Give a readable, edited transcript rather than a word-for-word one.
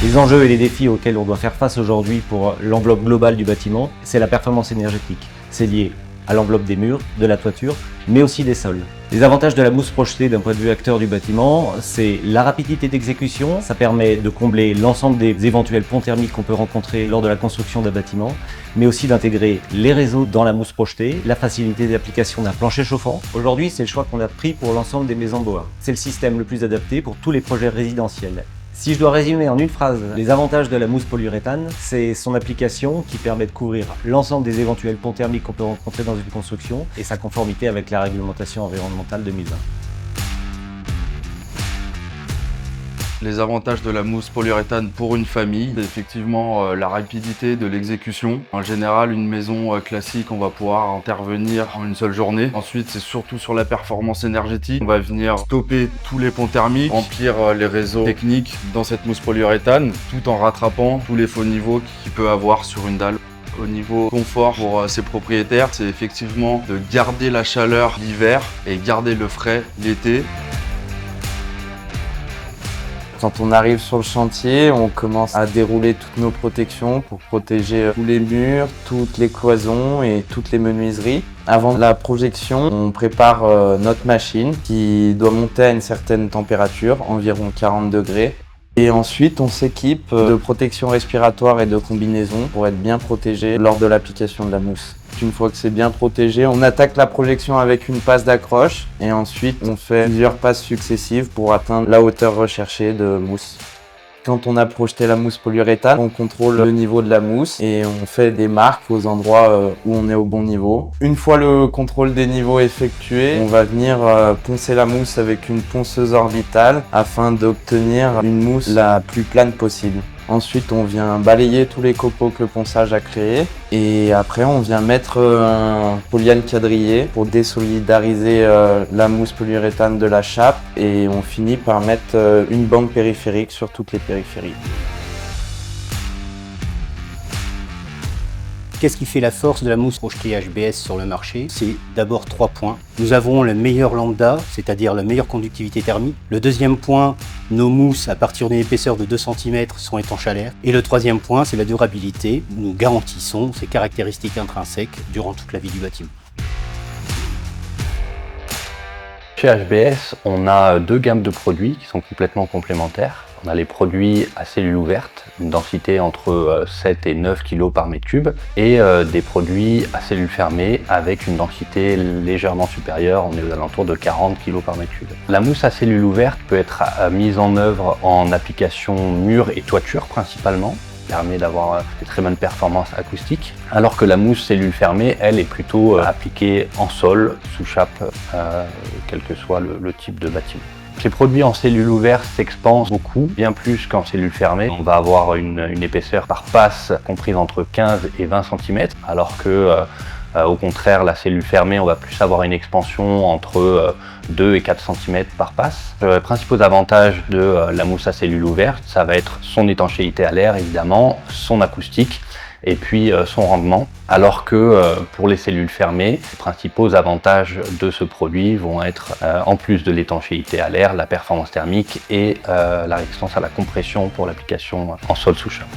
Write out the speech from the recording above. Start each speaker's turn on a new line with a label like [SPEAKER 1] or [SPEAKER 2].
[SPEAKER 1] Les enjeux et les défis auxquels on doit faire face aujourd'hui pour l'enveloppe globale du bâtiment, c'est la performance énergétique. C'est lié à l'enveloppe des murs, de la toiture, mais aussi des sols. Les avantages de la mousse projetée d'un point de vue acteur du bâtiment, c'est la rapidité d'exécution, ça permet de combler l'ensemble des éventuels ponts thermiques qu'on peut rencontrer lors de la construction d'un bâtiment, mais aussi d'intégrer les réseaux dans la mousse projetée, la facilité d'application d'un plancher chauffant. Aujourd'hui, c'est le choix qu'on a pris pour l'ensemble des maisons Boa. C'est le système le plus adapté pour tous les projets résidentiels. Si je dois résumer en une phrase les avantages de la mousse polyuréthane, c'est son application qui permet de couvrir l'ensemble des éventuels ponts thermiques qu'on peut rencontrer dans une construction et sa conformité avec la réglementation environnementale 2020.
[SPEAKER 2] Les avantages de la mousse polyuréthane pour une famille, c'est effectivement la rapidité de l'exécution. En général, une maison classique, on va pouvoir intervenir en une seule journée. Ensuite, c'est surtout sur la performance énergétique. On va venir stopper tous les ponts thermiques, remplir les réseaux techniques dans cette mousse polyuréthane, tout en rattrapant tous les faux niveaux qu'il peut avoir sur une dalle. Au niveau confort pour ses propriétaires, c'est effectivement de garder la chaleur l'hiver et garder le frais l'été.
[SPEAKER 3] Quand on arrive sur le chantier, on commence à dérouler toutes nos protections pour protéger tous les murs, toutes les cloisons et toutes les menuiseries. Avant la projection, on prépare notre machine qui doit monter à une certaine température, environ 40 degrés. Et ensuite, on s'équipe de protection respiratoire et de combinaison pour être bien protégé lors de l'application de la mousse. Une fois que c'est bien protégé, on attaque la projection avec une passe d'accroche et ensuite on fait plusieurs passes successives pour atteindre la hauteur recherchée de mousse. Quand on a projeté la mousse polyuréthane, on contrôle le niveau de la mousse et on fait des marques aux endroits où on est au bon niveau. Une fois le contrôle des niveaux effectué, on va venir poncer la mousse avec une ponceuse orbitale afin d'obtenir une mousse la plus plane possible. Ensuite, on vient balayer tous les copeaux que le ponçage a créés et après, on vient mettre un polyane quadrillé pour désolidariser la mousse polyuréthane de la chape et on finit par mettre une bande périphérique sur toutes les périphéries.
[SPEAKER 4] Qu'est-ce qui fait la force de la mousse projetée HBS sur le marché? C'est d'abord 3 points. Nous avons le meilleur lambda, c'est-à-dire la meilleure conductivité thermique. Le deuxième point, nos mousses à partir d'une épaisseur de 2 cm sont étanches à l'air. Et le troisième point, c'est la durabilité. Nous garantissons ces caractéristiques intrinsèques durant toute la vie du bâtiment.
[SPEAKER 5] Chez HBS, on a 2 gammes de produits qui sont complètement complémentaires. On a les produits à cellules ouvertes, une densité entre 7 et 9 kg par mètre cube, et des produits à cellules fermées avec une densité légèrement supérieure, on est aux alentours de 40 kg par mètre cube. La mousse à cellules ouvertes peut être mise en œuvre en application mur et toiture principalement, permet d'avoir des très bonnes performances acoustiques, alors que la mousse cellule fermée, elle, est plutôt appliquée en sol, sous chape, quel que soit le type de bâtiment. Les produits en cellules ouvertes s'expansent beaucoup, bien plus qu'en cellules fermées. On va avoir une épaisseur par passe comprise entre 15 et 20 cm, alors que au contraire, la cellule fermée, on va plus avoir une expansion entre 2 et 4 cm par passe. Les principaux avantages de la mousse à cellules ouvertes, ça va être son étanchéité à l'air évidemment, son acoustique, et puis son rendement, alors que pour les cellules fermées, les principaux avantages de ce produit vont être, en plus de l'étanchéité à l'air, la performance thermique et la résistance à la compression pour l'application en sol sous chape.